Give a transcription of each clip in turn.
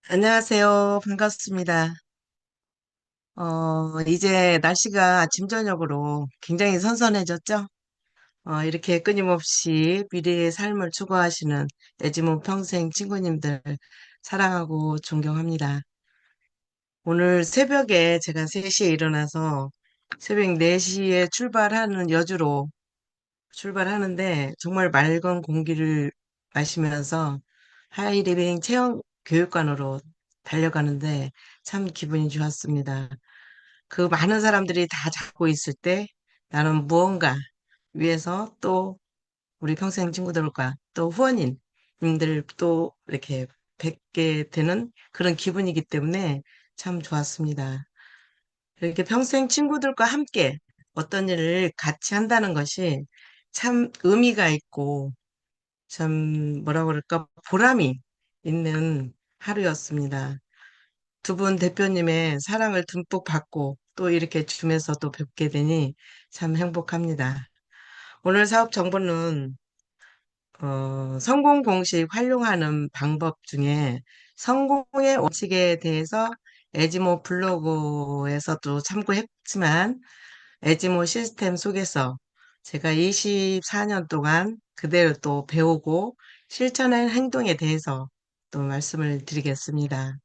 안녕하세요. 반갑습니다. 이제 날씨가 아침, 저녁으로 굉장히 선선해졌죠? 이렇게 끊임없이 미래의 삶을 추구하시는 애지모 평생 친구님들 사랑하고 존경합니다. 오늘 새벽에 제가 3시에 일어나서 새벽 4시에 출발하는 여주로 출발하는데 정말 맑은 공기를 마시면서 하이리빙 체험 교육관으로 달려가는데 참 기분이 좋았습니다. 그 많은 사람들이 다 잡고 있을 때 나는 무언가 위해서 또 우리 평생 친구들과 또 후원인님들 또 이렇게 뵙게 되는 그런 기분이기 때문에 참 좋았습니다. 이렇게 평생 친구들과 함께 어떤 일을 같이 한다는 것이 참 의미가 있고 참 뭐라 그럴까 보람이 있는 하루였습니다. 두 분 대표님의 사랑을 듬뿍 받고 또 이렇게 줌에서 또 뵙게 되니 참 행복합니다. 오늘 사업 정보는 성공 공식 활용하는 방법 중에 성공의 원칙에 대해서 에지모 블로그에서도 참고했지만 에지모 시스템 속에서 제가 24년 동안 그대로 또 배우고 실천한 행동에 대해서 또 말씀을 드리겠습니다.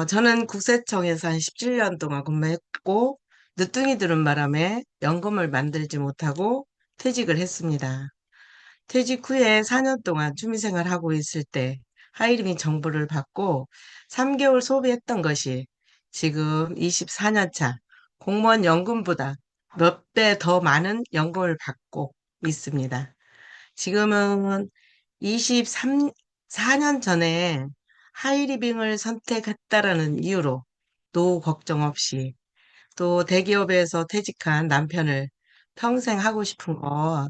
저는 국세청에서 한 17년 동안 근무했고, 늦둥이 들은 바람에 연금을 만들지 못하고 퇴직을 했습니다. 퇴직 후에 4년 동안 취미생활 하고 있을 때 하이리미 정보를 받고 3개월 소비했던 것이 지금 24년 차 공무원 연금보다 몇 배 더 많은 연금을 받고 있습니다. 지금은 4년 전에 하이리빙을 선택했다라는 이유로 노후 걱정 없이 또 대기업에서 퇴직한 남편을 평생 하고 싶은 거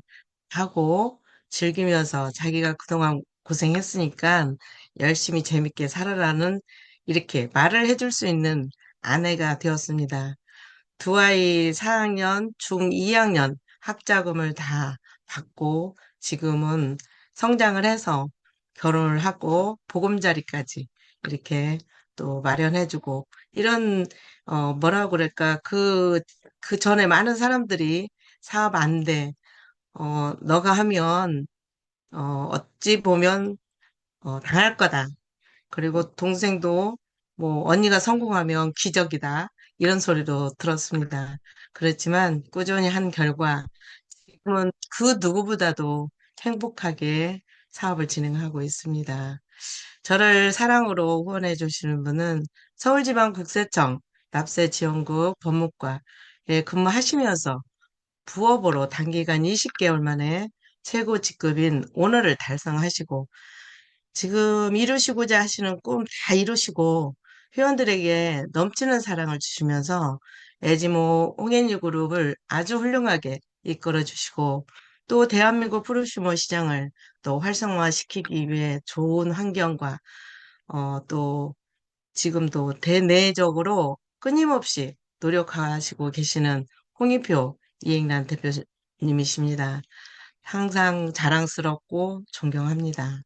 하고 즐기면서 자기가 그동안 고생했으니까 열심히 재밌게 살아라는 이렇게 말을 해줄 수 있는 아내가 되었습니다. 두 아이 4학년, 중 2학년 학자금을 다 받고 지금은 성장을 해서 결혼을 하고 보금자리까지 이렇게 또 마련해주고 이런 뭐라고 그럴까 그 전에 많은 사람들이 사업 안 돼. 너가 하면 어찌 보면 당할 거다. 그리고 동생도 뭐 언니가 성공하면 기적이다. 이런 소리도 들었습니다. 그렇지만 꾸준히 한 결과 지금은 그 누구보다도 행복하게 사업을 진행하고 있습니다. 저를 사랑으로 후원해 주시는 분은 서울지방국세청 납세지원국 법무과에 근무하시면서 부업으로 단기간 20개월 만에 최고 직급인 오너를 달성하시고 지금 이루시고자 하시는 꿈 다 이루시고 회원들에게 넘치는 사랑을 주시면서 에지모 홍앤유 그룹을 아주 훌륭하게 이끌어 주시고 또 대한민국 프로슈머 시장을 또 활성화시키기 위해 좋은 환경과 또 지금도 대내적으로 끊임없이 노력하시고 계시는 홍익표 이행란 대표님이십니다. 항상 자랑스럽고 존경합니다.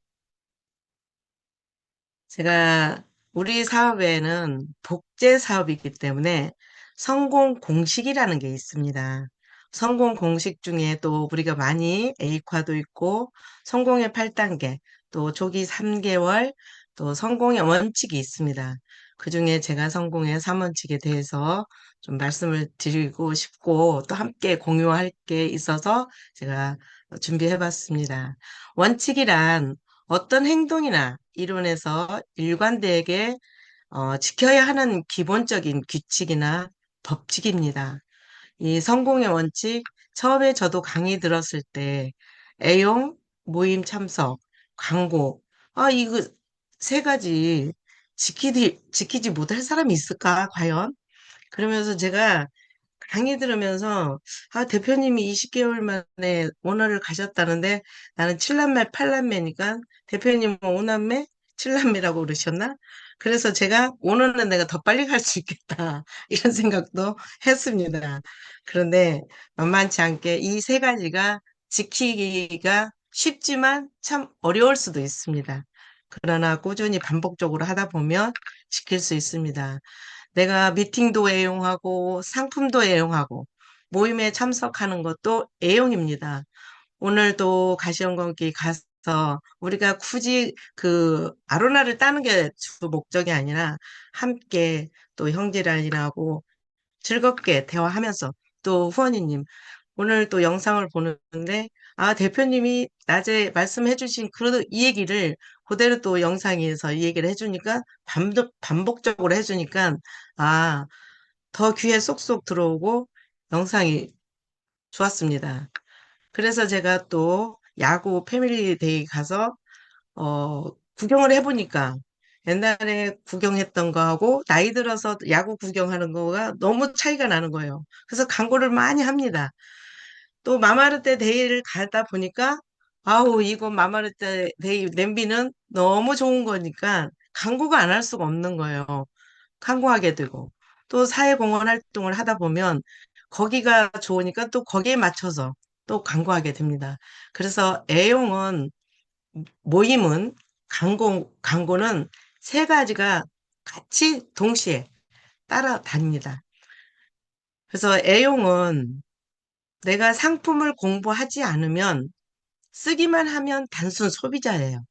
제가 우리 사업에는 복제 사업이기 때문에 성공 공식이라는 게 있습니다. 성공 공식 중에 또 우리가 많이 A과도 있고 성공의 8단계, 또 조기 3개월, 또 성공의 원칙이 있습니다. 그중에 제가 성공의 3원칙에 대해서 좀 말씀을 드리고 싶고 또 함께 공유할 게 있어서 제가 준비해 봤습니다. 원칙이란 어떤 행동이나 이론에서 일관되게 지켜야 하는 기본적인 규칙이나 법칙입니다. 이 성공의 원칙, 처음에 저도 강의 들었을 때 애용, 모임 참석, 광고, 이거 세 가지 지키지 못할 사람이 있을까, 과연? 그러면서 제가 강의 들으면서 대표님이 20개월 만에 오너를 가셨다는데 나는 7남매, 8남매니까 대표님은 5남매, 7남매라고 그러셨나? 그래서 제가 오너는 내가 더 빨리 갈 수 있겠다 이런 생각도 했습니다. 그런데 만만치 않게 이 세 가지가 지키기가 쉽지만 참 어려울 수도 있습니다. 그러나 꾸준히 반복적으로 하다 보면 지킬 수 있습니다. 내가 미팅도 애용하고 상품도 애용하고 모임에 참석하는 것도 애용입니다. 오늘도 가시연금기 가서 우리가 굳이 그 아로나를 따는 게 주 목적이 아니라 함께 또 형제란이라고 즐겁게 대화하면서 또 후원이님 오늘 또 영상을 보는데 아 대표님이 낮에 말씀해주신 그 이 얘기를 그대로 또 영상에서 이 얘기를 해주니까 반복적으로 해주니까 아 더 귀에 쏙쏙 들어오고 영상이 좋았습니다. 그래서 제가 또 야구 패밀리데이 가서 구경을 해보니까 옛날에 구경했던 거하고 나이 들어서 야구 구경하는 거가 너무 차이가 나는 거예요. 그래서 광고를 많이 합니다. 또 마마르테 데이를 가다 보니까 아우 이거 마마르테 데이 냄비는 너무 좋은 거니까 광고가 안 할 수가 없는 거예요. 광고하게 되고 또 사회공헌 활동을 하다 보면 거기가 좋으니까 또 거기에 맞춰서 또 광고하게 됩니다. 그래서 애용은 모임은 광고는 세 가지가 같이 동시에 따라다닙니다. 그래서 애용은 내가 상품을 공부하지 않으면 쓰기만 하면 단순 소비자예요.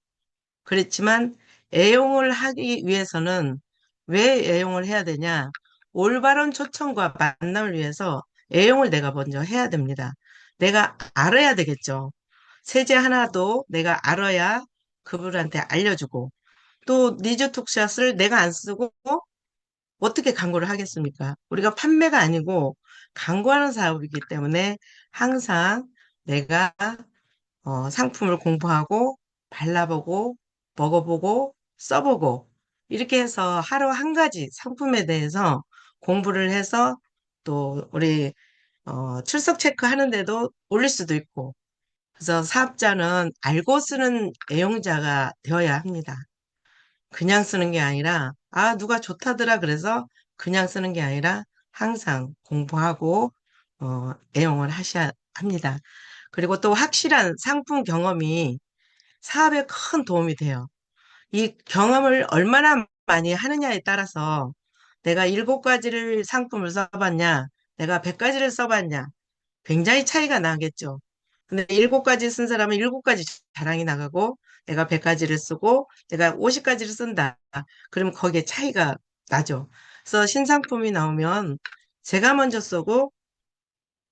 그렇지만 애용을 하기 위해서는 왜 애용을 해야 되냐? 올바른 초청과 만남을 위해서 애용을 내가 먼저 해야 됩니다. 내가 알아야 되겠죠. 세제 하나도 내가 알아야 그분한테 알려주고 또 니즈톡샷을 내가 안 쓰고 어떻게 광고를 하겠습니까? 우리가 판매가 아니고 광고하는 사업이기 때문에 항상 내가 상품을 공부하고 발라보고 먹어보고 써보고 이렇게 해서 하루 한 가지 상품에 대해서 공부를 해서 또 우리 출석 체크 하는데도 올릴 수도 있고 그래서 사업자는 알고 쓰는 애용자가 되어야 합니다. 그냥 쓰는 게 아니라 아 누가 좋다더라 그래서 그냥 쓰는 게 아니라 항상 공부하고 애용을 하셔야 합니다. 그리고 또 확실한 상품 경험이 사업에 큰 도움이 돼요. 이 경험을 얼마나 많이 하느냐에 따라서 내가 7가지를 상품을 써봤냐, 내가 100가지를 써봤냐, 굉장히 차이가 나겠죠. 근데 7가지 쓴 사람은 7가지 자랑이 나가고 내가 100가지를 쓰고 내가 50가지를 쓴다. 그러면 거기에 차이가 나죠. 그래서 신상품이 나오면 제가 먼저 쓰고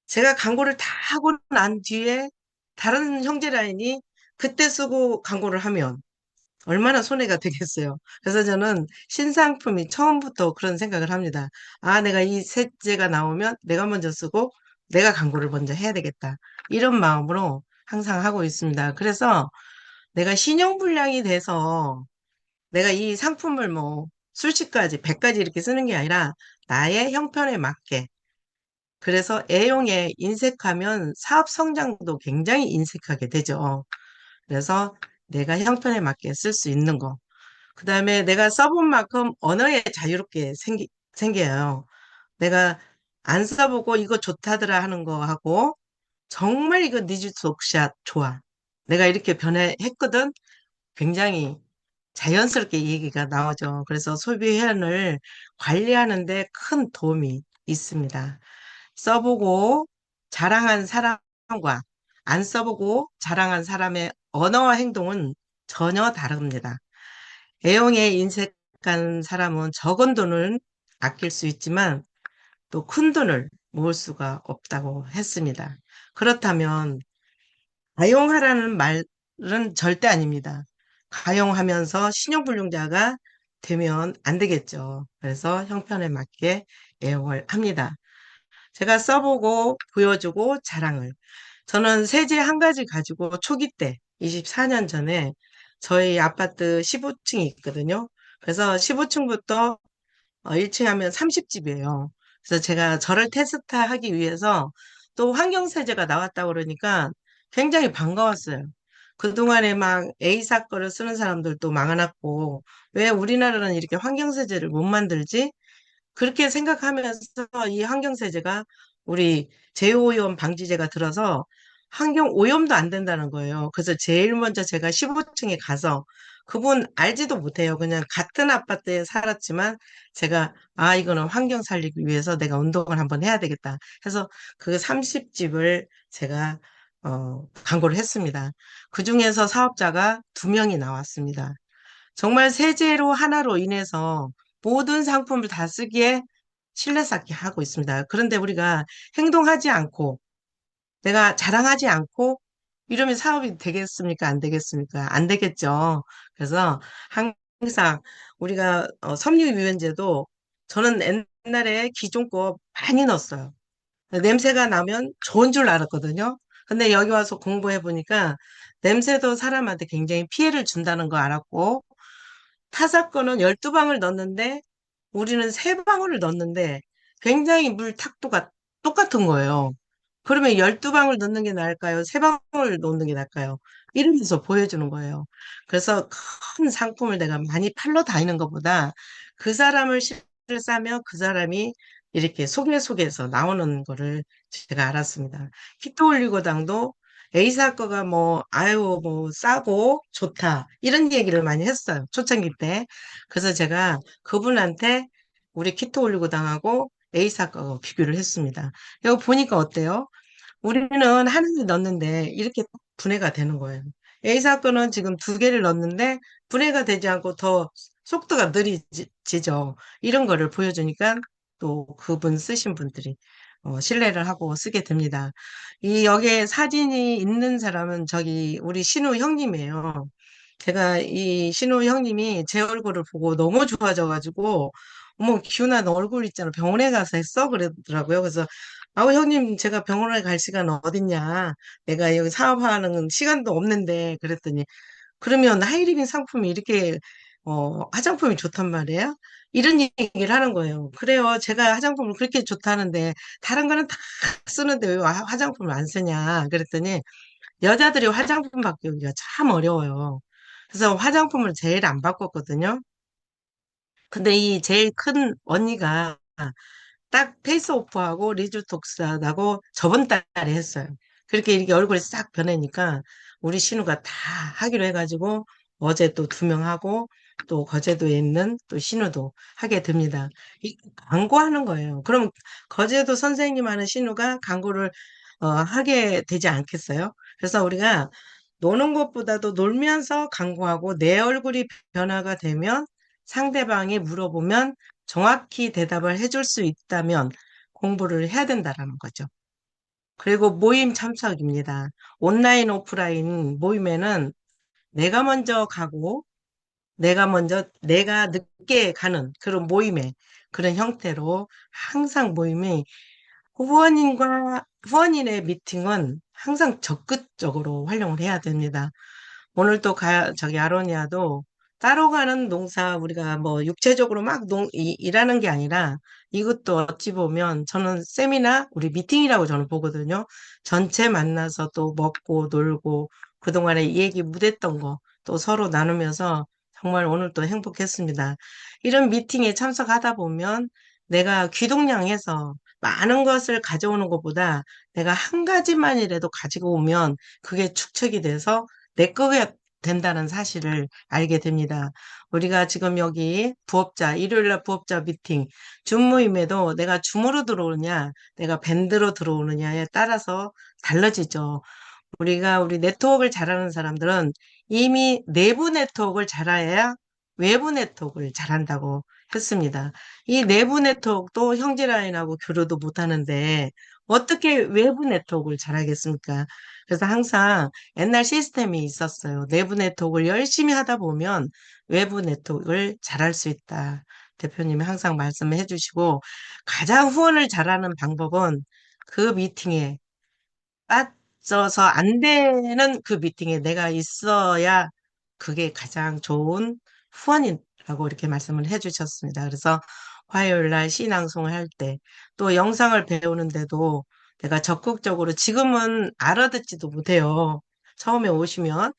제가 광고를 다 하고 난 뒤에 다른 형제 라인이 그때 쓰고 광고를 하면 얼마나 손해가 되겠어요. 그래서 저는 신상품이 처음부터 그런 생각을 합니다. 아, 내가 이 셋째가 나오면 내가 먼저 쓰고 내가 광고를 먼저 해야 되겠다. 이런 마음으로 항상 하고 있습니다. 그래서 내가 신용불량이 돼서 내가 이 상품을 뭐 수십가지, 100가지 이렇게 쓰는 게 아니라 나의 형편에 맞게 그래서 애용에 인색하면 사업 성장도 굉장히 인색하게 되죠. 그래서 내가 형편에 맞게 쓸 수 있는 거. 그 다음에 내가 써본 만큼 언어에 자유롭게 생겨요. 내가 안 써보고 이거 좋다더라 하는 거 하고 정말 이거 니즈 속샷 좋아. 내가 이렇게 변했거든. 굉장히 자연스럽게 얘기가 나오죠. 그래서 소비 회원을 관리하는 데 큰 도움이 있습니다. 써보고 자랑한 사람과 안 써보고 자랑한 사람의 언어와 행동은 전혀 다릅니다. 애용에 인색한 사람은 적은 돈을 아낄 수 있지만 또 큰 돈을 모을 수가 없다고 했습니다. 그렇다면 가용하라는 말은 절대 아닙니다. 가용하면서 신용불량자가 되면 안 되겠죠. 그래서 형편에 맞게 애용을 합니다. 제가 써보고 보여주고 자랑을. 저는 세제 한 가지 가지고 초기 때 24년 전에 저희 아파트 15층이 있거든요. 그래서 15층부터 1층 하면 30집이에요. 그래서 제가 저를 테스트하기 위해서 또 환경세제가 나왔다고 그러니까 굉장히 반가웠어요. 그동안에 막 A사 거를 쓰는 사람들도 많았고, 왜 우리나라는 이렇게 환경세제를 못 만들지? 그렇게 생각하면서 이 환경세제가 우리 제오염 방지제가 들어서 환경 오염도 안 된다는 거예요. 그래서 제일 먼저 제가 15층에 가서 그분 알지도 못해요. 그냥 같은 아파트에 살았지만 제가 아, 이거는 환경 살리기 위해서 내가 운동을 한번 해야 되겠다 해서 그 30집을 제가 광고를 했습니다. 그중에서 사업자가 두 명이 나왔습니다. 정말 세제로 하나로 인해서 모든 상품을 다 쓰기에 신뢰 쌓기 하고 있습니다. 그런데 우리가 행동하지 않고 내가 자랑하지 않고 이러면 사업이 되겠습니까? 안 되겠습니까? 안 되겠죠. 그래서 항상 우리가 섬유유연제도 저는 옛날에 기존 거 많이 넣었어요. 냄새가 나면 좋은 줄 알았거든요. 근데 여기 와서 공부해 보니까 냄새도 사람한테 굉장히 피해를 준다는 거 알았고 타사 거는 12방울 넣었는데 우리는 3방울을 넣었는데 굉장히 물 탁도가 똑같은 거예요. 그러면 12방울 넣는 게 나을까요? 3방울 넣는 게 나을까요? 이러면서 보여주는 거예요. 그래서 큰 상품을 내가 많이 팔러 다니는 것보다 그 사람을 실을 싸면 그 사람이 이렇게 속에서 나오는 거를 제가 알았습니다. 키토 올리고당도 A사 거가 뭐, 아유, 뭐, 싸고 좋다. 이런 얘기를 많이 했어요. 초창기 때. 그래서 제가 그분한테 우리 키토 올리고당하고 A사 거 비교를 했습니다. 이거 보니까 어때요? 우리는 하나를 넣는데 이렇게 분해가 되는 거예요. A 사건은 지금 2개를 넣는데 분해가 되지 않고 더 속도가 느리지죠. 이런 거를 보여주니까 또 그분 쓰신 분들이 신뢰를 하고 쓰게 됩니다. 이 여기에 사진이 있는 사람은 저기 우리 신우 형님이에요. 제가 이 신우 형님이 제 얼굴을 보고 너무 좋아져가지고 어머 기훈아 너 얼굴 있잖아 병원에 가서 했어 그러더라고요. 그래서 아우 형님 제가 병원에 갈 시간 어딨냐 내가 여기 사업하는 시간도 없는데 그랬더니 그러면 하이리빙 상품이 이렇게 화장품이 좋단 말이에요. 이런 얘기를 하는 거예요. 그래요. 제가 화장품을 그렇게 좋다는데 다른 거는 다 쓰는데 왜 화장품을 안 쓰냐 그랬더니 여자들이 화장품 바꾸기가 참 어려워요. 그래서 화장품을 제일 안 바꿨거든요. 근데 이 제일 큰 언니가 딱 페이스오프하고 리주톡스하고 저번 달에 했어요. 그렇게 이렇게 얼굴이 싹 변하니까 우리 신우가 다 하기로 해가지고 어제 또 2명 하고 또 거제도에 있는 또 신우도 하게 됩니다. 이 광고하는 거예요. 그럼 거제도 선생님 하는 신우가 광고를 하게 되지 않겠어요? 그래서 우리가 노는 것보다도 놀면서 광고하고 내 얼굴이 변화가 되면 상대방이 물어보면 정확히 대답을 해줄 수 있다면 공부를 해야 된다라는 거죠. 그리고 모임 참석입니다. 온라인, 오프라인 모임에는 내가 먼저 가고 내가 늦게 가는 그런 모임에 그런 형태로 항상 모임이 후원인의 미팅은 항상 적극적으로 활용을 해야 됩니다. 오늘 또 저기 아로니아도 따로 가는 농사 우리가 뭐 육체적으로 막 일하는 게 아니라 이것도 어찌 보면 저는 세미나 우리 미팅이라고 저는 보거든요. 전체 만나서 또 먹고 놀고 그동안에 이 얘기 못했던 거 또 서로 나누면서 정말 오늘 또 행복했습니다. 이런 미팅에 참석하다 보면 내가 귀동냥해서 많은 것을 가져오는 것보다 내가 한 가지만이라도 가지고 오면 그게 축적이 돼서 내 거가 된다는 사실을 알게 됩니다. 우리가 지금 여기 일요일날 부업자 미팅, 줌 모임에도 내가 줌으로 들어오느냐, 내가 밴드로 들어오느냐에 따라서 달라지죠. 우리 네트워크를 잘하는 사람들은 이미 내부 네트워크를 잘해야 외부 네트워크를 잘한다고 했습니다. 이 내부 네트워크도 형제라인하고 교류도 못하는데 어떻게 외부 네트워크를 잘하겠습니까? 그래서 항상 옛날 시스템이 있었어요. 내부 네트워크를 열심히 하다 보면 외부 네트워크를 잘할 수 있다. 대표님이 항상 말씀해 주시고 가장 후원을 잘하는 방법은 그 미팅에 빠져서 안 되는 그 미팅에 내가 있어야 그게 가장 좋은 후원이라고 이렇게 말씀을 해주셨습니다. 그래서 화요일 날 시낭송을 할 때 또 영상을 배우는데도 내가 적극적으로 지금은 알아듣지도 못해요. 처음에 오시면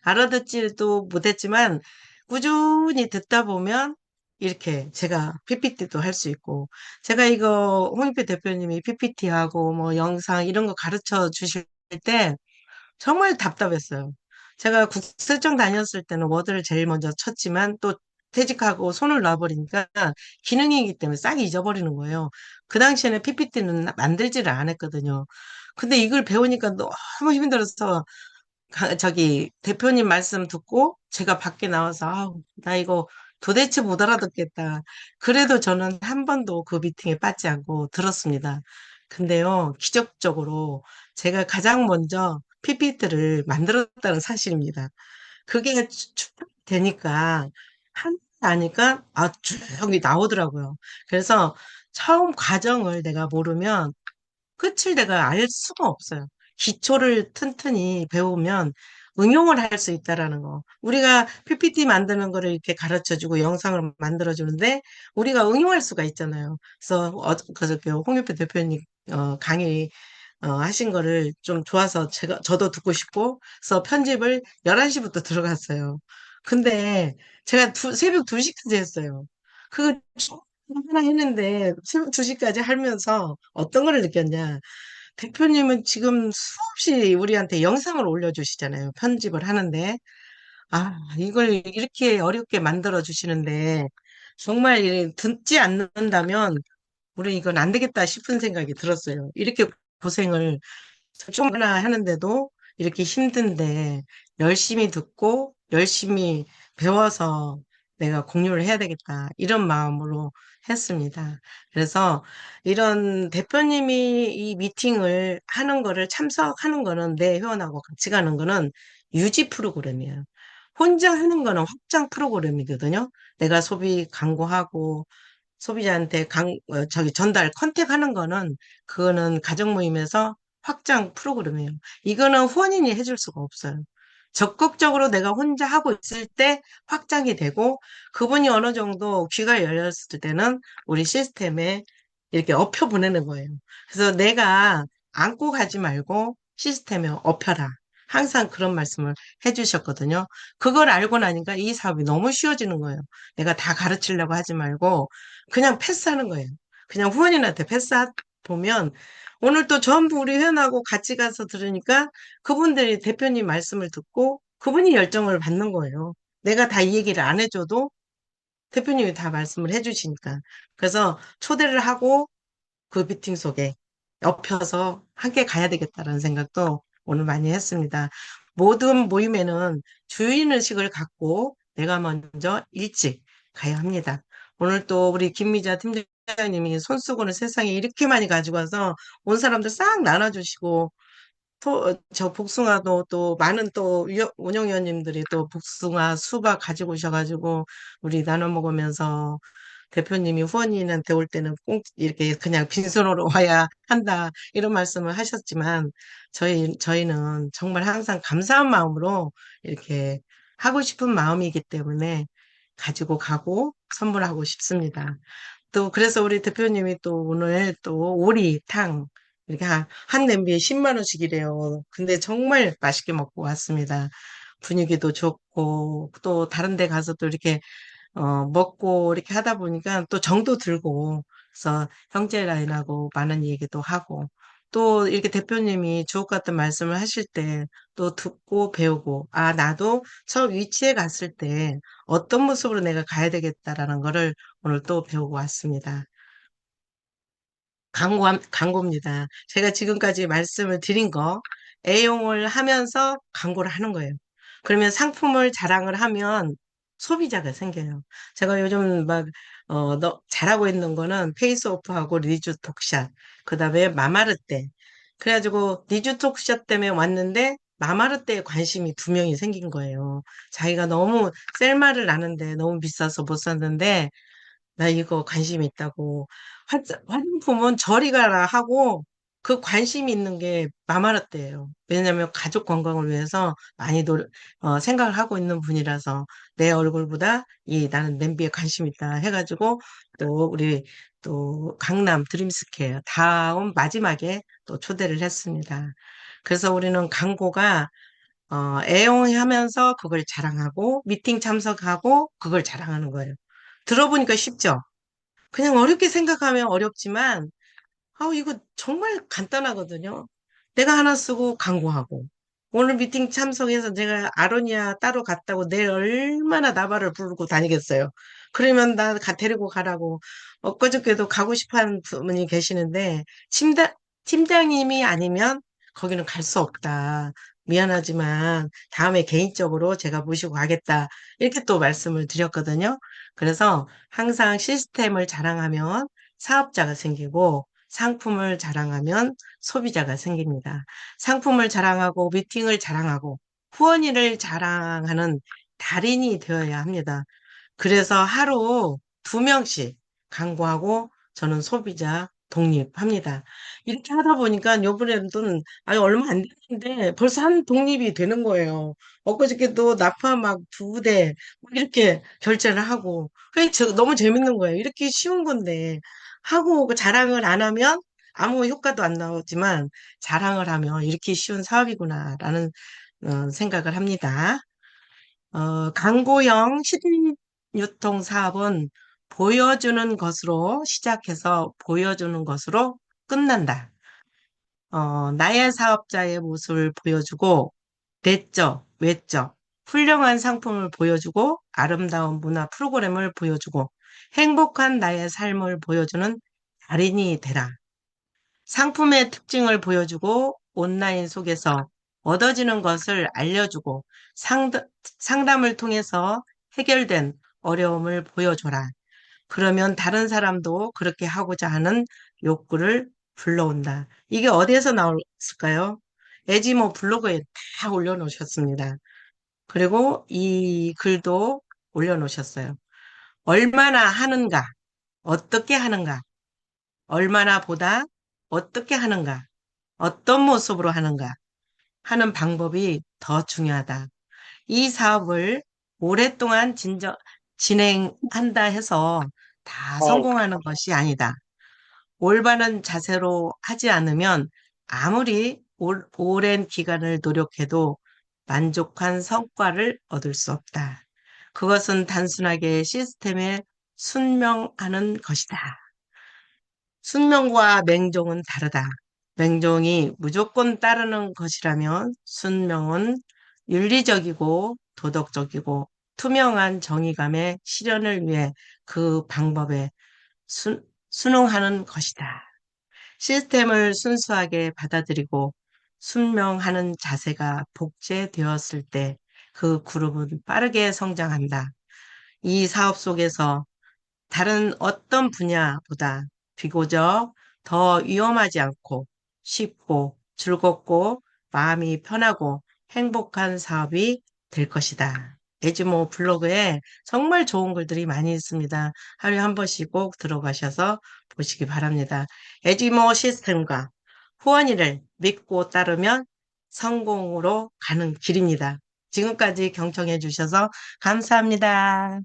알아듣지도 못했지만 꾸준히 듣다 보면 이렇게 제가 PPT도 할 수 있고 제가 이거 홍익표 대표님이 PPT하고 뭐 영상 이런 거 가르쳐 주실 때 정말 답답했어요. 제가 국세청 다녔을 때는 워드를 제일 먼저 쳤지만 또 퇴직하고 손을 놔버리니까 기능이기 때문에 싹 잊어버리는 거예요. 그 당시에는 PPT는 만들지를 않았거든요. 근데 이걸 배우니까 너무 힘들어서 저기 대표님 말씀 듣고 제가 밖에 나와서 아우, 나 이거 도대체 못 알아듣겠다. 그래도 저는 한 번도 그 미팅에 빠지지 않고 들었습니다. 근데요, 기적적으로 제가 가장 먼저 PPT를 만들었다는 사실입니다. 그게 되니까 하니까 쭉 나오더라고요. 그래서 처음 과정을 내가 모르면 끝을 내가 알 수가 없어요. 기초를 튼튼히 배우면 응용을 할 수 있다라는 거. 우리가 PPT 만드는 거를 이렇게 가르쳐 주고 영상을 만들어 주는데 우리가 응용할 수가 있잖아요. 그래서 그저께 홍유표 대표님 강의 하신 거를 좀 좋아서 저도 듣고 싶고 그래서 편집을 11시부터 들어갔어요. 근데 제가 새벽 2시까지 했어요. 그거 하나 했는데 새벽 2시까지 하면서 어떤 거를 느꼈냐. 대표님은 지금 수없이 우리한테 영상을 올려주시잖아요. 편집을 하는데. 아, 이걸 이렇게 어렵게 만들어 주시는데, 정말 듣지 않는다면, 우리 이건 안 되겠다 싶은 생각이 들었어요. 이렇게 고생을 좀 하나 하는데도 이렇게 힘든데, 열심히 듣고, 열심히 배워서 내가 공유를 해야 되겠다. 이런 마음으로 했습니다. 그래서 이런 대표님이 이 미팅을 하는 거를 참석하는 거는 내 회원하고 같이 가는 거는 유지 프로그램이에요. 혼자 하는 거는 확장 프로그램이거든요. 내가 소비 광고하고 소비자한테 전달 컨택하는 거는 그거는 가정 모임에서 확장 프로그램이에요. 이거는 후원인이 해줄 수가 없어요. 적극적으로 내가 혼자 하고 있을 때 확장이 되고 그분이 어느 정도 귀가 열렸을 때는 우리 시스템에 이렇게 업혀 보내는 거예요. 그래서 내가 안고 가지 말고 시스템에 업혀라. 항상 그런 말씀을 해주셨거든요. 그걸 알고 나니까 이 사업이 너무 쉬워지는 거예요. 내가 다 가르치려고 하지 말고 그냥 패스하는 거예요. 그냥 후원인한테 보면 오늘 또 전부 우리 회원하고 같이 가서 들으니까 그분들이 대표님 말씀을 듣고 그분이 열정을 받는 거예요. 내가 다 이 얘기를 안 해줘도 대표님이 다 말씀을 해주시니까. 그래서 초대를 하고 그 미팅 속에 엎혀서 함께 가야 되겠다라는 생각도 오늘 많이 했습니다. 모든 모임에는 주인의식을 갖고 내가 먼저 일찍 가야 합니다. 오늘 또 우리 김미자 팀장님이 손수건을 세상에 이렇게 많이 가지고 와서 온 사람들 싹 나눠주시고 저 복숭아도 또 많은 또 운영위원님들이 또 복숭아, 수박 가지고 오셔가지고 우리 나눠 먹으면서 대표님이 후원인한테 올 때는 꼭 이렇게 그냥 빈손으로 와야 한다 이런 말씀을 하셨지만 저희는 정말 항상 감사한 마음으로 이렇게 하고 싶은 마음이기 때문에 가지고 가고 선물하고 싶습니다. 또 그래서 우리 대표님이 또 오늘 또 오리탕 이렇게 한 냄비에 10만 원씩이래요. 근데 정말 맛있게 먹고 왔습니다. 분위기도 좋고 또 다른 데 가서 또 이렇게 먹고 이렇게 하다 보니까 또 정도 들고 그래서 형제 라인하고 많은 얘기도 하고 또 이렇게 대표님이 주옥 같은 말씀을 하실 때 또 듣고 배우고 아 나도 저 위치에 갔을 때 어떤 모습으로 내가 가야 되겠다라는 거를 오늘 또 배우고 왔습니다. 광고입니다. 제가 지금까지 말씀을 드린 거 애용을 하면서 광고를 하는 거예요. 그러면 상품을 자랑을 하면 소비자가 생겨요. 제가 요즘 잘하고 있는 거는 페이스오프하고 리주톡샷, 그 다음에 마마르떼. 그래가지고 리주톡샷 때문에 왔는데 마마르떼에 관심이 2명이 생긴 거예요. 자기가 너무 셀마를 나는데 너무 비싸서 못 샀는데 나 이거 관심 있다고. 화장품은 저리 가라 하고 그 관심 있는 게 마마라떼예요. 왜냐면 가족 건강을 위해서 많이 생각을 하고 있는 분이라서 내 얼굴보다 나는 냄비에 관심 있다 해가지고 또 우리 또 강남 드림스케어 다음 마지막에 또 초대를 했습니다. 그래서 우리는 광고가 애용하면서 그걸 자랑하고 미팅 참석하고 그걸 자랑하는 거예요. 들어보니까 쉽죠? 그냥 어렵게 생각하면 어렵지만, 이거 정말 간단하거든요. 내가 하나 쓰고 광고하고, 오늘 미팅 참석해서 제가 아로니아 따로 갔다고 내일 얼마나 나발을 부르고 다니겠어요. 그러면 데리고 가라고. 엊그저께도 가고 싶어 하는 분이 계시는데, 팀장님이 아니면 거기는 갈 수 없다. 미안하지만 다음에 개인적으로 제가 모시고 가겠다. 이렇게 또 말씀을 드렸거든요. 그래서 항상 시스템을 자랑하면 사업자가 생기고 상품을 자랑하면 소비자가 생깁니다. 상품을 자랑하고 미팅을 자랑하고 후원일을 자랑하는 달인이 되어야 합니다. 그래서 하루 2명씩 광고하고 저는 소비자 독립합니다. 이렇게 하다 보니까 요번에는 아니 얼마 안 됐는데 벌써 한 독립이 되는 거예요. 엊그저께도 나파 막 2대 이렇게 결제를 하고 그게 너무 재밌는 거예요. 이렇게 쉬운 건데 하고 그 자랑을 안 하면 아무 효과도 안 나오지만 자랑을 하면 이렇게 쉬운 사업이구나라는 생각을 합니다. 광고형 신유통 사업은 보여주는 것으로 시작해서 보여주는 것으로 끝난다. 나의 사업자의 모습을 보여주고, 내적, 외적, 훌륭한 상품을 보여주고, 아름다운 문화 프로그램을 보여주고, 행복한 나의 삶을 보여주는 달인이 되라. 상품의 특징을 보여주고 온라인 속에서 얻어지는 것을 알려주고 상담을 통해서 해결된 어려움을 보여줘라. 그러면 다른 사람도 그렇게 하고자 하는 욕구를 불러온다. 이게 어디에서 나왔을까요? 에지모 블로그에 다 올려놓으셨습니다. 그리고 이 글도 올려놓으셨어요. 얼마나 하는가, 어떻게 하는가, 얼마나 보다, 어떻게 하는가, 어떤 모습으로 하는가 하는 방법이 더 중요하다. 이 사업을 오랫동안 진행한다 해서 다 성공하는 것이 아니다. 올바른 자세로 하지 않으면 아무리 오랜 기간을 노력해도 만족한 성과를 얻을 수 없다. 그것은 단순하게 시스템에 순명하는 것이다. 순명과 맹종은 다르다. 맹종이 무조건 따르는 것이라면 순명은 윤리적이고 도덕적이고 투명한 정의감의 실현을 위해 그 방법에 순응하는 것이다. 시스템을 순수하게 받아들이고 순명하는 자세가 복제되었을 때 그 그룹은 빠르게 성장한다. 이 사업 속에서 다른 어떤 분야보다 비교적 더 위험하지 않고 쉽고 즐겁고 마음이 편하고 행복한 사업이 될 것이다. 에즈모 블로그에 정말 좋은 글들이 많이 있습니다. 하루에 한 번씩 꼭 들어가셔서 보시기 바랍니다. 에즈모 시스템과 후원이를 믿고 따르면 성공으로 가는 길입니다. 지금까지 경청해 주셔서 감사합니다.